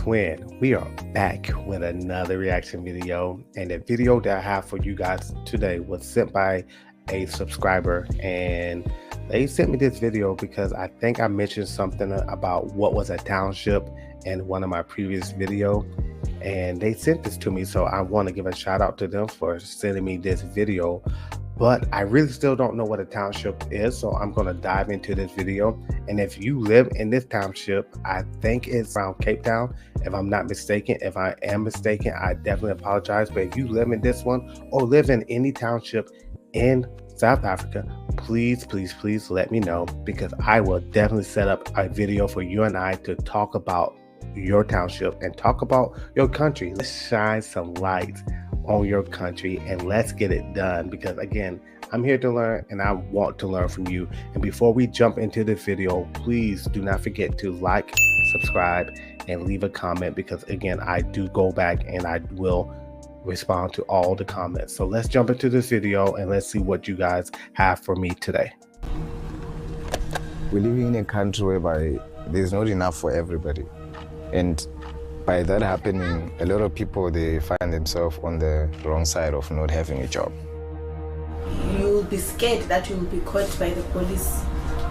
Twin. We are back with another reaction video, and the video that I have for you guys today was sent by a subscriber, and they sent me this video because I think I mentioned something about what was a township in one of my previous videos, and they sent this to me, so I want to give a shout out to them for sending me this video. But I really still don't know what a township is, so I'm going to dive into this video. And if you live in this township, I think it's around Cape Town, if I'm not mistaken. If I am mistaken, I definitely apologize. But if you live in this one or live in any township in South Africa, please let me know, because I will definitely set up a video for you and I to talk about your township and talk about your country. Let's shine some light on your country and let's get it done, because again, I'm here to learn and I want to learn from you. And before we jump into the video, please do not forget to like, subscribe, and leave a comment, because again, I do go back and I will respond to all the comments. So let's jump into this video and let's see what you guys have for me today. We're living in a country whereby there's not enough for everybody, and by that happening, a lot of people, they find themselves on the wrong side of not having a job. You'll be scared that you'll be caught by the police,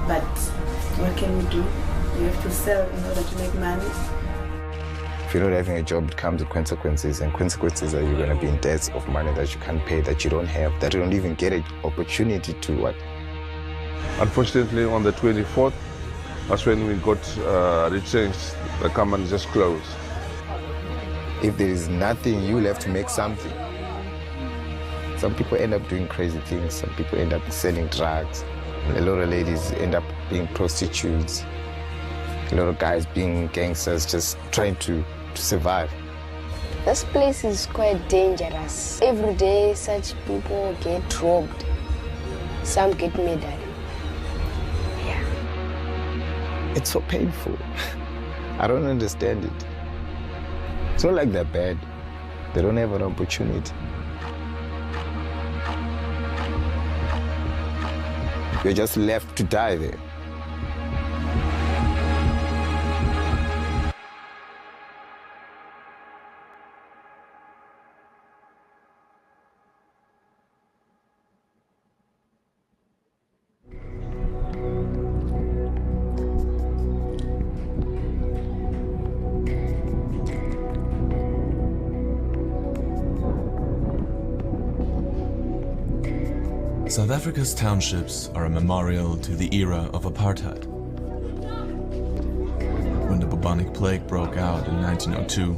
but what can we do? You have to sell in order to make money. If you're not having a job, it comes with consequences, and consequences are you're going to be in debts of money that you can't pay, that you don't have, that you don't even get an opportunity to what? Unfortunately, on the 24th, that's when we got retrenched. The company just closed. If there is nothing, you'll have to make something. Some people end up doing crazy things. Some people end up selling drugs. A lot of ladies end up being prostitutes. A lot of guys being gangsters, just trying to survive. This place is quite dangerous. Every day, such people get robbed. Some get murdered. Yeah. It's so painful. I don't understand it. It's not like they're bad. They don't have an opportunity. You're just left to die there. South Africa's townships are a memorial to the era of apartheid. When the bubonic plague broke out in 1902,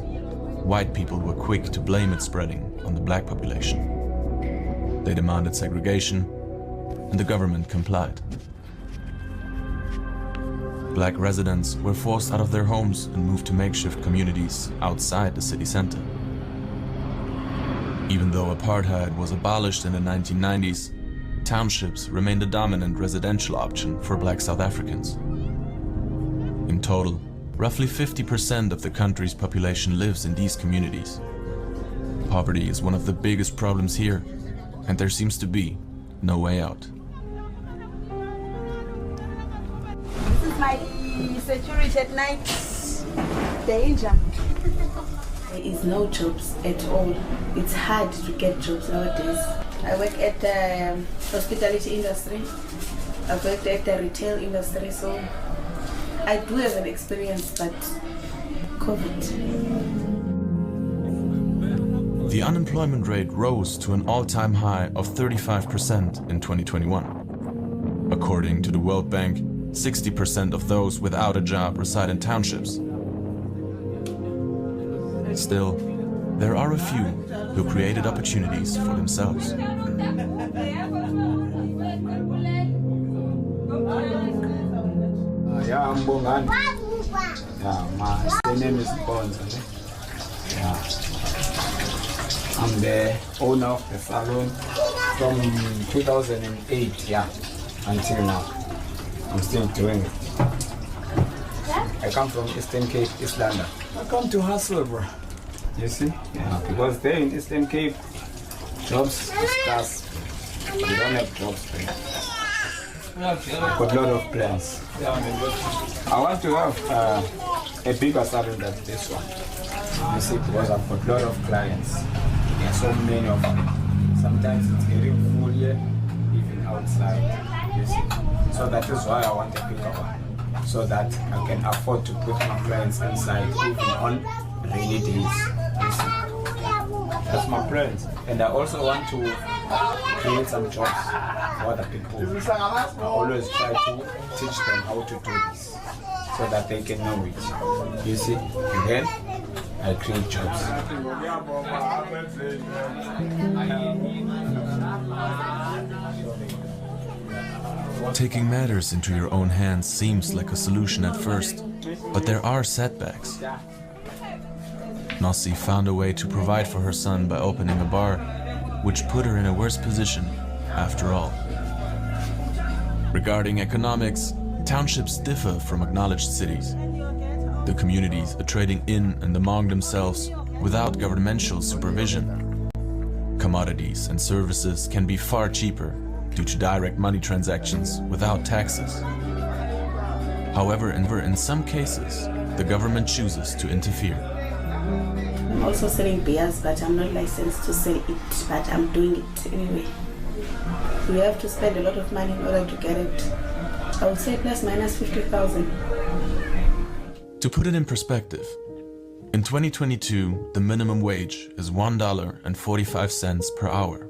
white people were quick to blame its spreading on the black population. They demanded segregation, and the government complied. Black residents were forced out of their homes and moved to makeshift communities outside the city center. Even though apartheid was abolished in the 1990s, townships remained the dominant residential option for black South Africans. In total, roughly 50% of the country's population lives in these communities. Poverty is one of the biggest problems here, and there seems to be no way out. This is my security at night. Danger. There is no jobs at all. It's hard to get jobs nowadays. I work at the hospitality industry. I've worked at the retail industry, so I do have an experience, but COVID. The unemployment rate rose to an all-time high of 35% in 2021. According to the World Bank, 60% of those without a job reside in townships. Still, there are a few who created opportunities for themselves. Yeah, I'm Bongan. Yeah, my name is Bonza. Yeah. I'm the owner of the salon from 2008, yeah, until now. I'm still doing it. I come from Eastern Cape, East London. I come to hustle, bro. You see? Yeah, because there in Eastern Cape, jobs are scarce. We don't have jobs there. I've got a lot of plans. I want to have a bigger salary than this one. You see, because I've got a lot of clients. There are so many of them. Sometimes it's getting full here, even outside. You see. So that is why I want a bigger one. So that I can afford to put my clients inside even on rainy days. You see. That's my plans. And I also want to create some jobs for other people. I always try to teach them how to do this so that they can know it. You see? And then I create jobs. Taking matters into your own hands seems like a solution at first, but there are setbacks. Nossi found a way to provide for her son by opening a bar, which put her in a worse position after all. Regarding economics, townships differ from acknowledged cities. The communities are trading in and among themselves without governmental supervision. Commodities and services can be far cheaper due to direct money transactions without taxes. However, in some cases, the government chooses to interfere. I'm also selling beers, but I'm not licensed to sell it, but I'm doing it anyway. We have to spend a lot of money in order to get it. I would say plus minus 50,000. To put it in perspective, in 2022, the minimum wage is $1.45 per hour.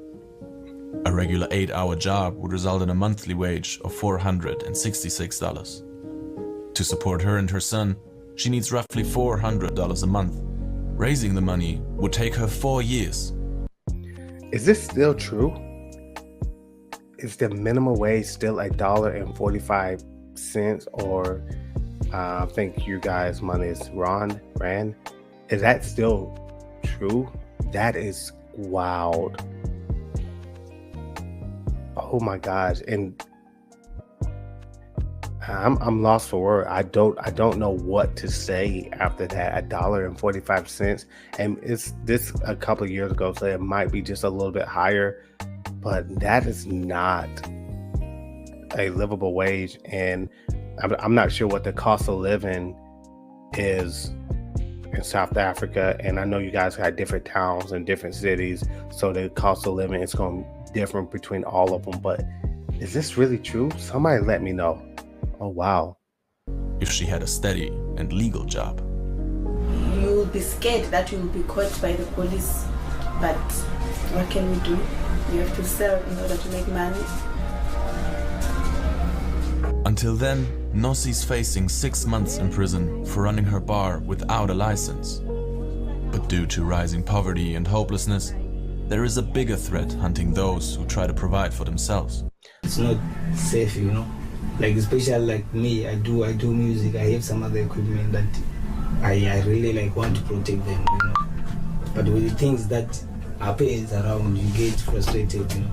A regular 8-hour job would result in a monthly wage of $466. To support her and her son, she needs roughly $400 a month. Raising the money would take her 4 years. Is this still true? Is the minimum wage still $1.45, or I think you guys' money is Rand? Is that still true? That is wild. Oh my gosh. And I'm lost for words. I don't know what to say after that. $1.45, and it's this a couple of years ago, so it might be just a little bit higher, but that is not a livable wage. And I'm not sure what the cost of living is in South Africa, and I know you guys got different towns and different cities, so the cost of living is going to be different between all of them. But is this really true? Somebody let me know. Oh, wow. If she had a steady and legal job. You'll be scared that you'll be caught by the police, but what can we do? You have to sell in order to make money. Until then, Nossi's facing 6 months in prison for running her bar without a license. But due to rising poverty and hopelessness, there is a bigger threat hunting those who try to provide for themselves. It's not safe, you know. Like, especially like me, I do music. I have some other equipment that I really like want to protect them, you know. But with the things that happens around, you get frustrated, you know.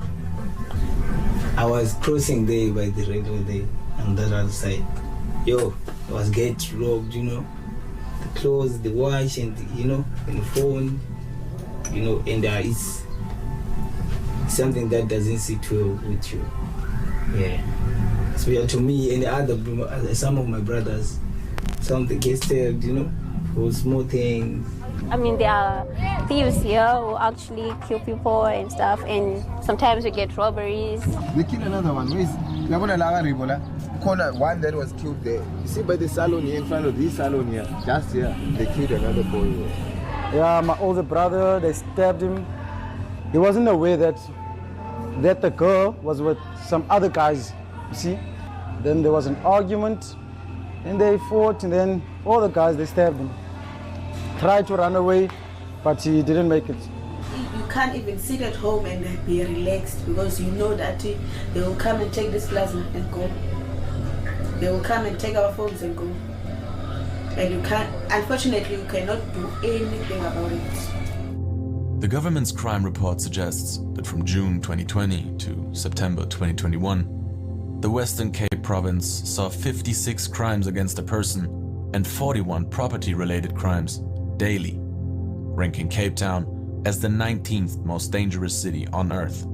I was crossing there by the radio there on that other side. I was get robbed, you know. The clothes, the watch, and and the phone, you know, and it's something that doesn't sit well with you. Yeah. So to me and some of my brothers, some they get stabbed, you know, for small things. I mean, there are thieves here who actually kill people and stuff, and sometimes we get robberies. They killed another one. Where is one that was killed there? You see by the salon here, in front of this salon here, just here, they killed another boy here. Yeah, my older brother, they stabbed him. He wasn't aware that the girl was with some other guys, you see. Then there was an argument, and they fought, and then all the guys, they stabbed him. Tried to run away, but he didn't make it. You can't even sit at home and be relaxed, because you know that they will come and take this plasma and go. They will come and take our phones and go. And you can't, unfortunately, you cannot do anything about it. The government's crime report suggests that from June 2020 to September 2021, the Western Cape province saw 56 crimes against a person and 41 property-related crimes daily, ranking Cape Town as the 19th most dangerous city on Earth.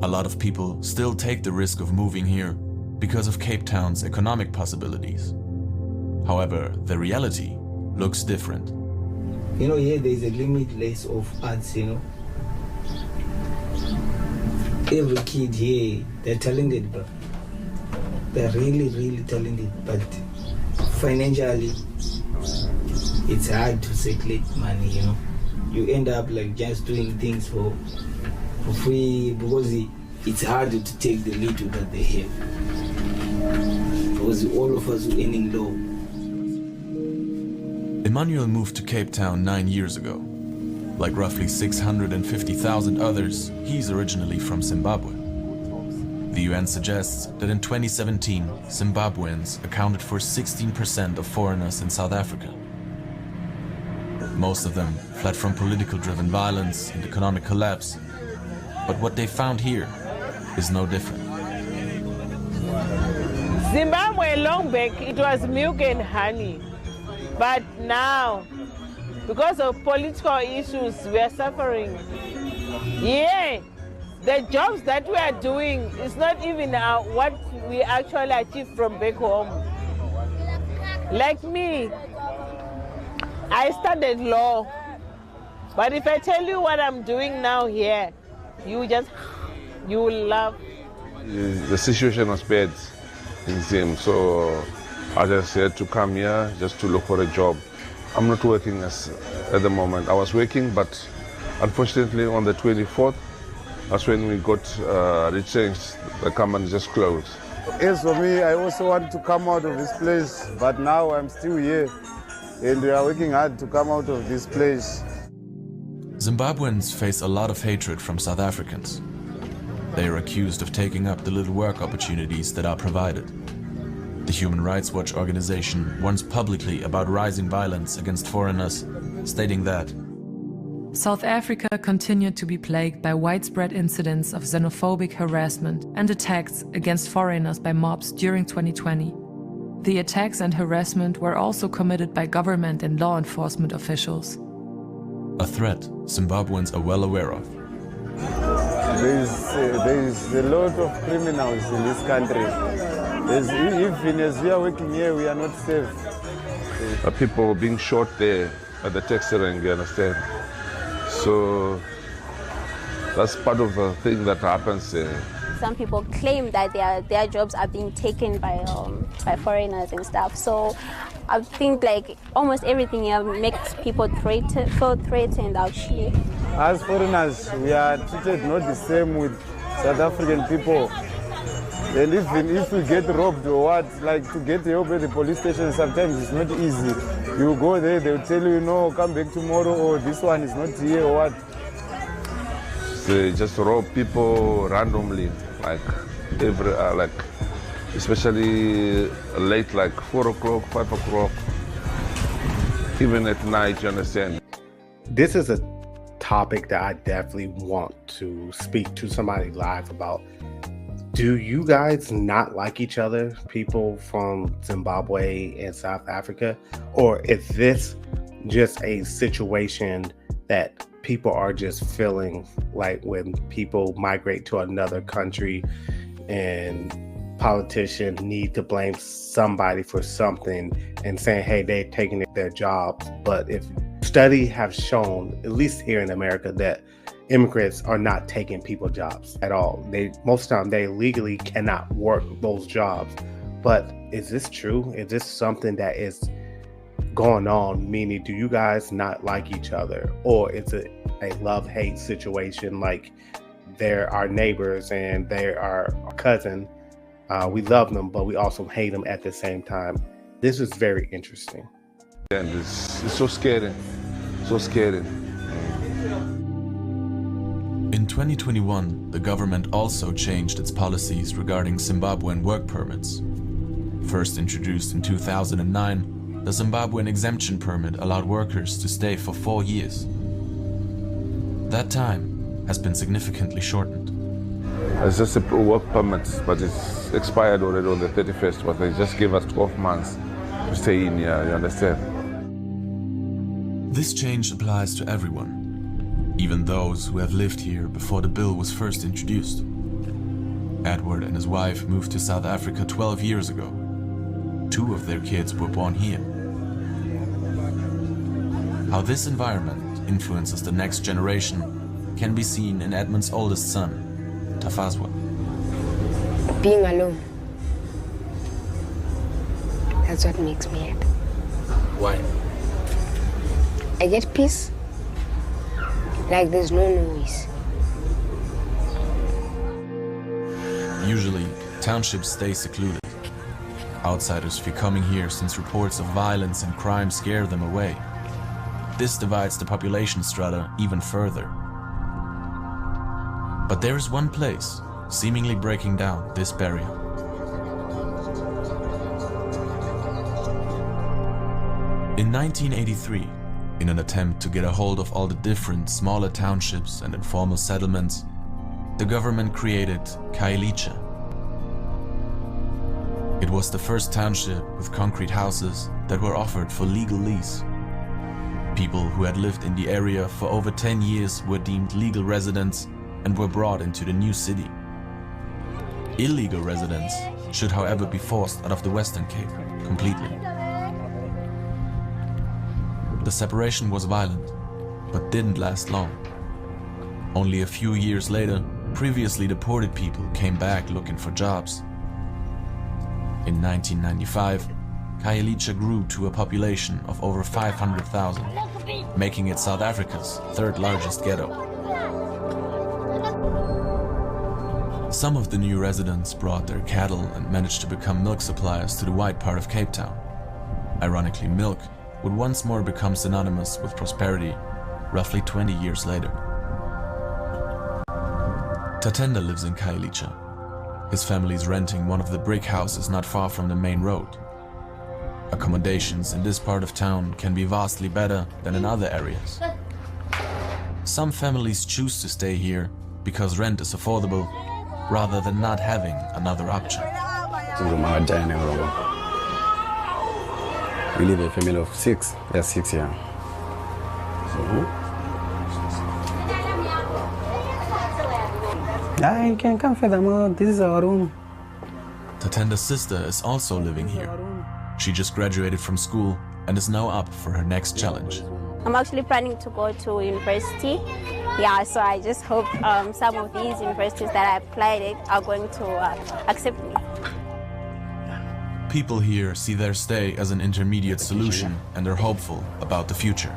A lot of people still take the risk of moving here because of Cape Town's economic possibilities. However, the reality looks different. You know, here there is a limitless of arts, you know. Every kid here, they're talented, but they're really, really talented. But financially, it's hard to circulate money, you know. You end up like just doing things for free because it's hard to take the little that they have. Because all of us are earning low. Emmanuel moved to Cape Town 9 years ago. Like roughly 650,000 others, he's originally from Zimbabwe. The UN suggests that in 2017, Zimbabweans accounted for 16% of foreigners in South Africa. Most of them fled from political-driven violence and economic collapse. But what they found here is no different. Zimbabwe long back, it was milk and honey. But now, because of political issues, we are suffering. Yeah, the jobs that we are doing is not even what we actually achieve from back home. Like me, I studied law. But if I tell you what I'm doing now here, you will laugh. The situation was bad in Zim, so I just had to come here just to look for a job. I'm not working at the moment. I was working, but unfortunately on the 24th, that's when we got retrenched. The company just closed. As for me, I also want to come out of this place, but now I'm still here and we are working hard to come out of this place. Zimbabweans face a lot of hatred from South Africans. They are accused of taking up the little work opportunities that are provided. The Human Rights Watch organization warns publicly about rising violence against foreigners, stating that South Africa continued to be plagued by widespread incidents of xenophobic harassment and attacks against foreigners by mobs during 2020. The attacks and harassment were also committed by government and law enforcement officials. A threat Zimbabweans are well aware of. There is a lot of criminals in this country. Even as we are working here, we are not safe. People being shot there at the taxi rank, you understand? So that's part of the thing that happens there. Some people claim that their jobs are being taken by foreigners and stuff. So I think like almost everything here makes people feel threatened actually. As foreigners, we are treated not the same with South African people. And even if we get robbed or what, like to get help at the police station, sometimes it's not easy. You go there, they'll tell you, no, come back tomorrow, or this one is not here, or what. They just rob people randomly, like especially late, like 4 o'clock, 5 o'clock, even at night, you understand? This is a topic that I definitely want to speak to somebody live about. Do you guys not like each other, people from Zimbabwe and South Africa? Or is this just a situation that people are just feeling like when people migrate to another country and politicians need to blame somebody for something and saying, hey, they're taking their jobs? But if studies have shown, at least here in America, that immigrants are not taking people's jobs at all. Most of the time they legally cannot work those jobs. But is this true? Is this something that is going on? Meaning, do you guys not like each other? Or is it a love-hate situation, like they're our neighbors and they're our cousin? We love them, but we also hate them at the same time. This is very interesting. And it's so scary, so scary. In 2021, the government also changed its policies regarding Zimbabwean work permits. First introduced in 2009, the Zimbabwean exemption permit allowed workers to stay for 4 years. That time has been significantly shortened. It's just a work permit, but it's expired already on the 31st, but they just gave us 12 months to stay in here, you understand? This change applies to everyone, even those who have lived here before the bill was first introduced. Edward and his wife moved to South Africa 12 years ago. 2 of their kids were born here. How this environment influences the next generation can be seen in Edmund's oldest son, Tafazwa. Being alone. That's what makes me happy. Why? I get peace. Like there's no noise. Usually, townships stay secluded. Outsiders fear coming here since reports of violence and crime scare them away. This divides the population strata even further. But there is one place seemingly breaking down this barrier. In 1983, in an attempt to get a hold of all the different smaller townships and informal settlements, the government created Khayelitsha. It was the first township with concrete houses that were offered for legal lease. People who had lived in the area for over 10 years were deemed legal residents and were brought into the new city. Illegal residents should, however, be forced out of the Western Cape completely. The separation was violent, but didn't last long. Only a few years later, previously deported people came back looking for jobs. In 1995, Khayelitsha grew to a population of over 500,000, making it South Africa's 3rd largest ghetto. Some of the new residents brought their cattle and managed to become milk suppliers to the white part of Cape Town. Ironically, milk would once more become synonymous with prosperity roughly 20 years later. Tatenda lives in Khayelitsha. His family is renting one of the brick houses not far from the main road. Accommodations in this part of town can be vastly better than in other areas. Some families choose to stay here because rent is affordable rather than not having another option. We live a family of 6. There's 6 here. You can come further. This is our room. Tatenda's sister is also living here. She just graduated from school and is now up for her next challenge. I'm actually planning to go to university. Yeah, so I just hope some of these universities that I applied at are going to accept me. People here see their stay as an intermediate solution and are hopeful about the future.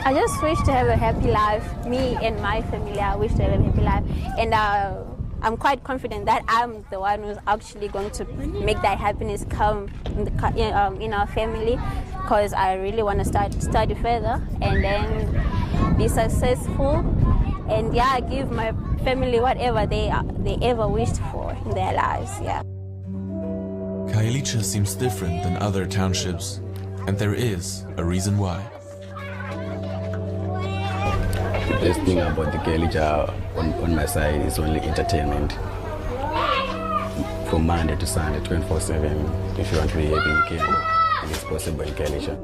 I just wish to have a happy life. Me and my family, I wish to have a happy life. And I'm quite confident that I'm the one who's actually going to make that happiness come in our family, because I really want to study further and then be successful and give my family whatever they ever wished for in their lives. Khayelitsha seems different than other townships, and there is a reason why. The best thing about the Khayelitsha on my side is only entertainment. From Monday to Sunday, 24/7. If you want to be happy, you can. And it's possible in Khayelitsha.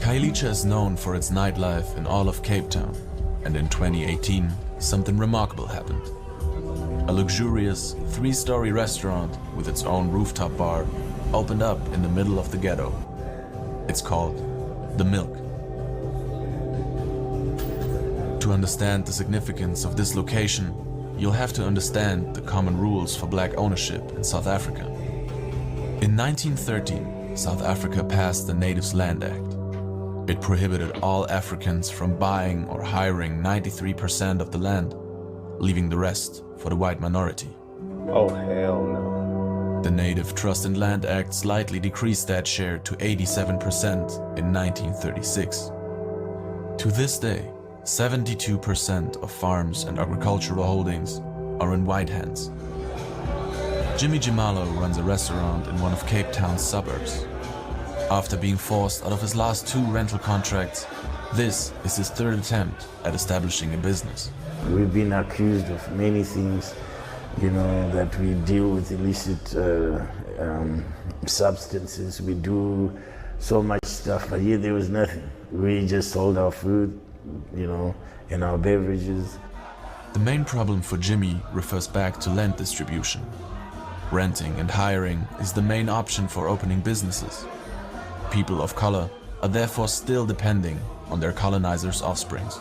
Khayelitsha is known for its nightlife in all of Cape Town, and in 2018, something remarkable happened. A luxurious 3-story restaurant with its own rooftop bar opened up in the middle of the ghetto. It's called The Milk. To understand the significance of this location, you'll have to understand the common rules for black ownership in South Africa. In 1913, South Africa passed the Natives Land Act. It prohibited all Africans from buying or hiring 93% of the land, leaving the rest for the white minority. Oh, hell no. The Native Trust and Land Act slightly decreased that share to 87% in 1936. To this day, 72% of farms and agricultural holdings are in white hands. Jimmy Jimalo runs a restaurant in one of Cape Town's suburbs. After being forced out of his last 2 rental contracts, this is his 3rd attempt at establishing a business. We've been accused of many things, that we deal with illicit substances. We do so much stuff, but here there was nothing. We just sold our food, and our beverages. The main problem for Jimmy refers back to land distribution. Renting and hiring is the main option for opening businesses. People of color are therefore still depending on their colonizers' offsprings.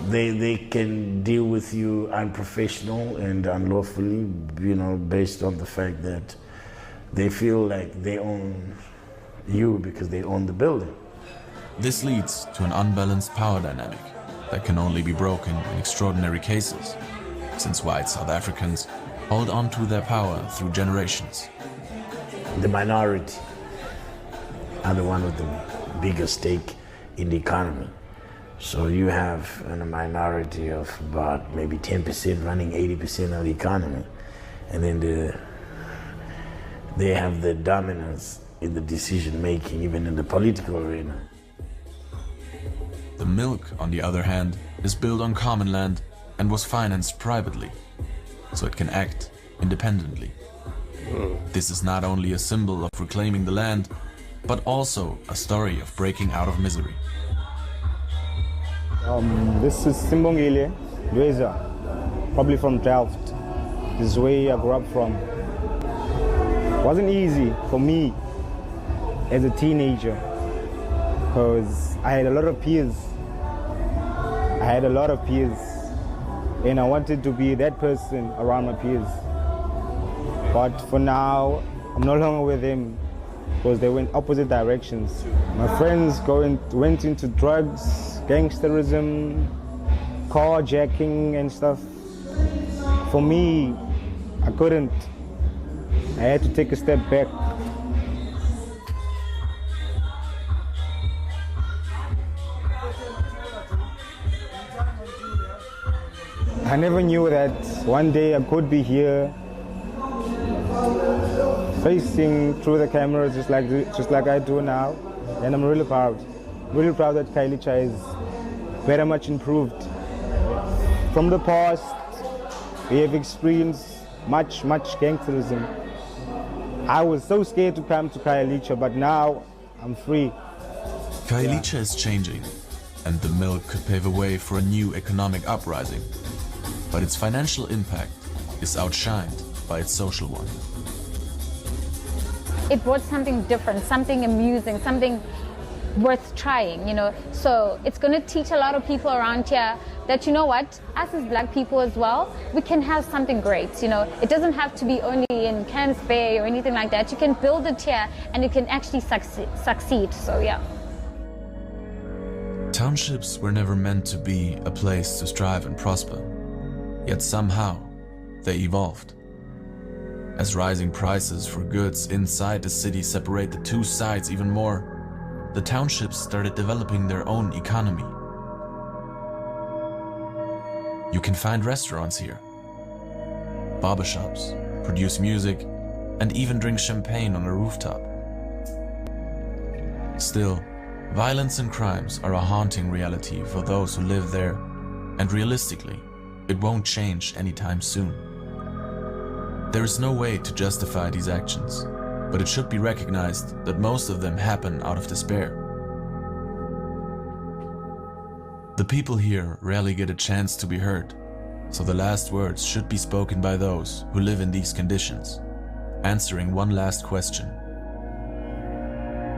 They can deal with you unprofessional and unlawfully, based on the fact that they feel like they own you because they own the building. This leads to an unbalanced power dynamic that can only be broken in extraordinary cases, since white South Africans hold on to their power through generations. The minority are the one with the biggest stake in the economy. So you have a minority of about maybe 10% running 80% of the economy. And then they have the dominance in the decision making, even in the political arena. The milk, on the other hand, is built on common land and was financed privately, so it can act independently. This is not only a symbol of reclaiming the land, but also a story of breaking out of misery. This is Simbongile Dweza, probably from Delft. This is where I grew up from. It wasn't easy for me as a teenager because I had a lot of peers. And I wanted to be that person around my peers. But for now, I'm no longer with them because they went opposite directions. My friends went into drugs, gangsterism, carjacking and stuff. For me, I couldn't. I had to take a step back. I never knew that one day I could be here, facing through the cameras just like I do now, and I'm really proud that Khayelitsha is very much improved. From the past, we have experienced much gangsterism. I was so scared to come to Khayelitsha, but now I'm free. Khayelitsha is changing, and the milk could pave a way for a new economic uprising. But its financial impact is outshined by its social one. It brought something different, something amusing, something worth trying, So it's going to teach a lot of people around here that, us as black people as well, we can have something great, It doesn't have to be only in Camps Bay or anything like that. You can build it here and it can actually succeed, so yeah. Townships were never meant to be a place to strive and prosper. Yet somehow, they evolved. As rising prices for goods inside the city separate the two sides even more, the townships started developing their own economy. You can find restaurants here, barbershops, produce music, and even drink champagne on a rooftop. Still, violence and crimes are a haunting reality for those who live there, and realistically, it won't change anytime soon. There is no way to justify these actions, but it should be recognized that most of them happen out of despair. The people here rarely get a chance to be heard, so the last words should be spoken by those who live in these conditions, answering one last question.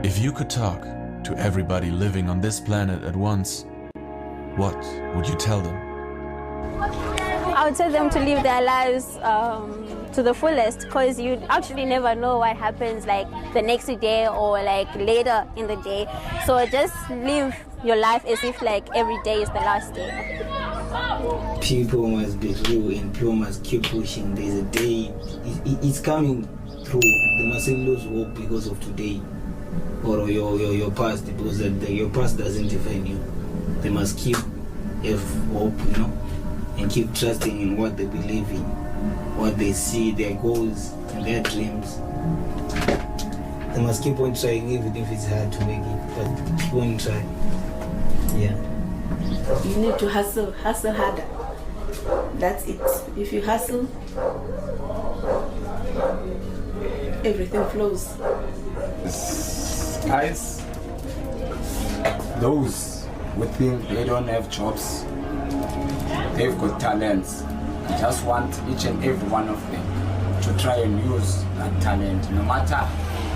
If you could talk to everybody living on this planet at once, what would you tell them? I would tell them to live their lives to the fullest, because you actually never know what happens like the next day or like later in the day. So just live your life as if like every day is the last day. People must be real and people must keep pushing. There's a day, it's coming through. They mustn't lose hope because of today or your past, because your past doesn't define you. They must keep hope, and keep trusting in what they believe in, what they see, their goals and their dreams. They must keep on trying, even if it's hard to make it, but keep on trying. Yeah. You need to hustle harder. That's it. If you hustle, everything flows. Guys, those who think they don't have jobs, they've got talents. I just want each and every one of them to try and use that talent, no matter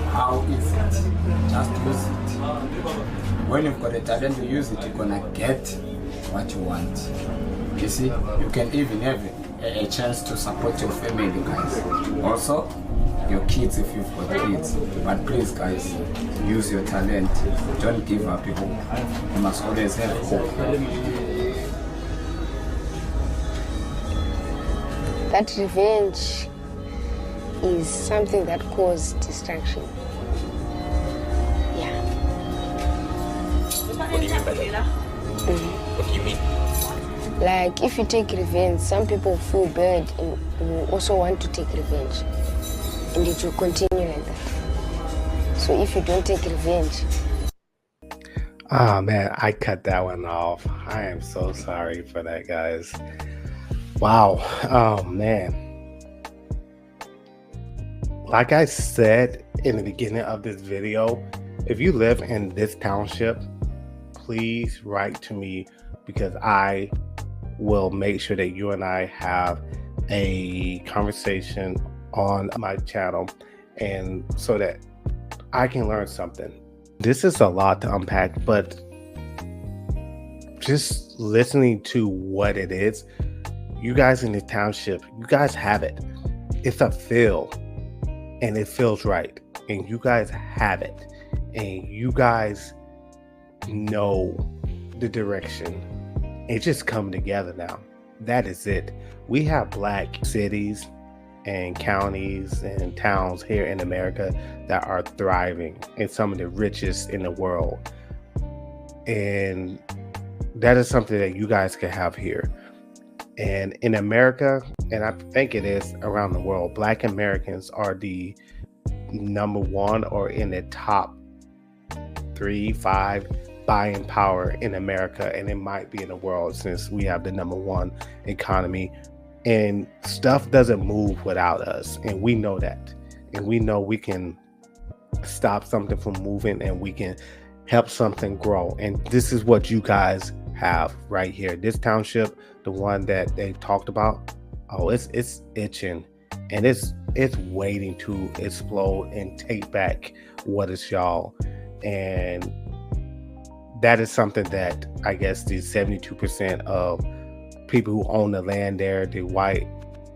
how easy it is. Just use it. When you've got a talent to use it, you're gonna get what you want. You see, you can even have a chance to support your family, guys. Also, your kids if you've got kids. But please, guys, use your talent. Don't give up your hope. You must always have hope. That revenge is something that caused destruction. Yeah. What do you mean by that? What do you mean? Like, if you take revenge, some people feel bad and will also want to take revenge. And it will continue like that. So if you don't take revenge. Oh man, I cut that one off. I am so sorry for that, guys. Wow. Oh man. Like I said in the beginning of this video, if you live in this township, please write to me, because I will make sure that you and I have a conversation on my channel, and so that I can learn something. This is a lot to unpack, but just listening to what it is, you guys in the township, you guys have it. It's a feel, and it feels right, and you guys have it, and you guys know the direction. It's just coming together now. That is it. We have Black cities and counties and towns here in America that are thriving, and some of the richest in the world. And that is something that you guys can have here. And in America, and I think it is around the world, Black Americans are the number one or in the top 3, 5 buying power in America, and it might be in the world, since we have the number one economy. And stuff doesn't move without us, and we know that, and we know we can stop something from moving, and we can help something grow. And this is what you guys have right here. This township, the one that they talked about, oh, it's itching, and it's waiting to explode and take back what is y'all. And that is something that I guess the 72% of people who own the land there, the white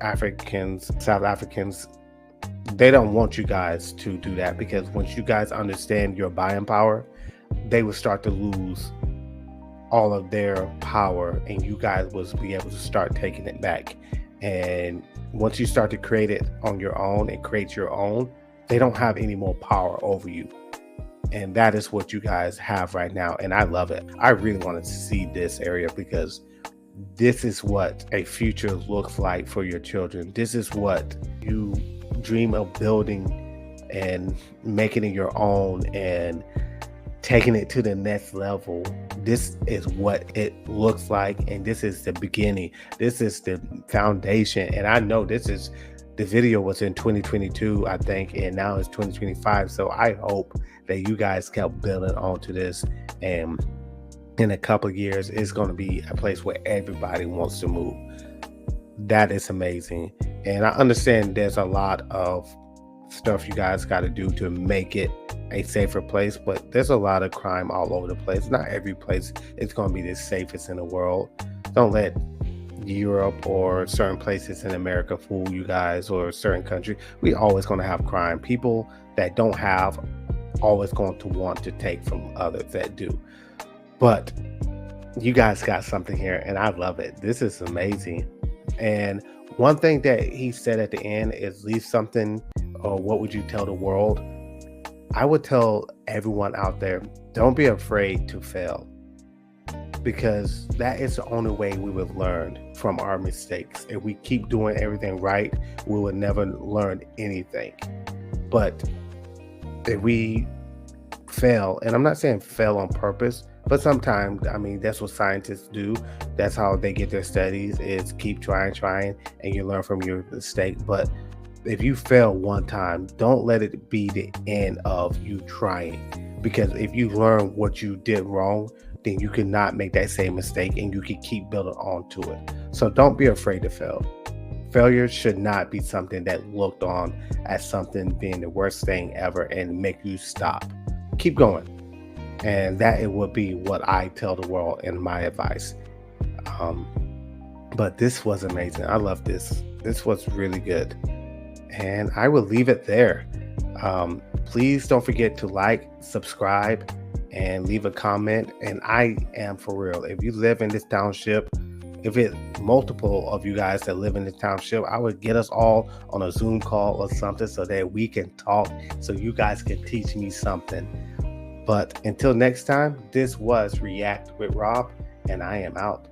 Africans, South Africans, they don't want you guys to do that, because once you guys understand your buying power, they will start to lose all of their power, and you guys will be able to start taking it back. And once you start to create it on your own and create your own, they don't have any more power over you. And that is what you guys have right now. And I love it. I really wanted to see this area, because this is what a future looks like for your children. This is what you dream of building and making it your own and taking it to the next level. This is what it looks like, and this is the beginning. This is the foundation. And I know this is, the video was in 2022, I think, and now it's 2025. So I hope that you guys kept building onto this, and in a couple of years, it's going to be a place where everybody wants to move. That is amazing. And I understand there's a lot of stuff you guys got to do to make it a safer place, but there's a lot of crime all over the place. Not every place is going to be the safest in the world. Don't let Europe or certain places in America fool you guys, or a certain country. We always going to have crime. People that don't have always going to want to take from others that do. But you guys got something here, and I love it. This is amazing. And one thing that he said at the end is, leave something, or what would you tell the world? I would tell everyone out there, don't be afraid to fail, because that is the only way we will learn from our mistakes. If we keep doing everything right, we will never learn anything. But if we fail, and I'm not saying fail on purpose, but sometimes, I mean, that's what scientists do. That's how they get their studies, is keep trying, and you learn from your mistake. But if you fail one time, don't let it be the end of you trying. Because if you learn what you did wrong, then you cannot make that same mistake, and you can keep building on to it. So don't be afraid to fail. Failure should not be something that looked on as something being the worst thing ever and make you stop. Keep going. And that it would be what I tell the world in my advice. But this was amazing. I love this. This was really good. And I will leave it there. Please don't forget to like, subscribe, and leave a comment. And I am for real. If you live in this township, if it's multiple of you guys that live in this township, I would get us all on a Zoom call or something so that we can talk, so you guys can teach me something. But until next time, this was React with Rob, and I am out.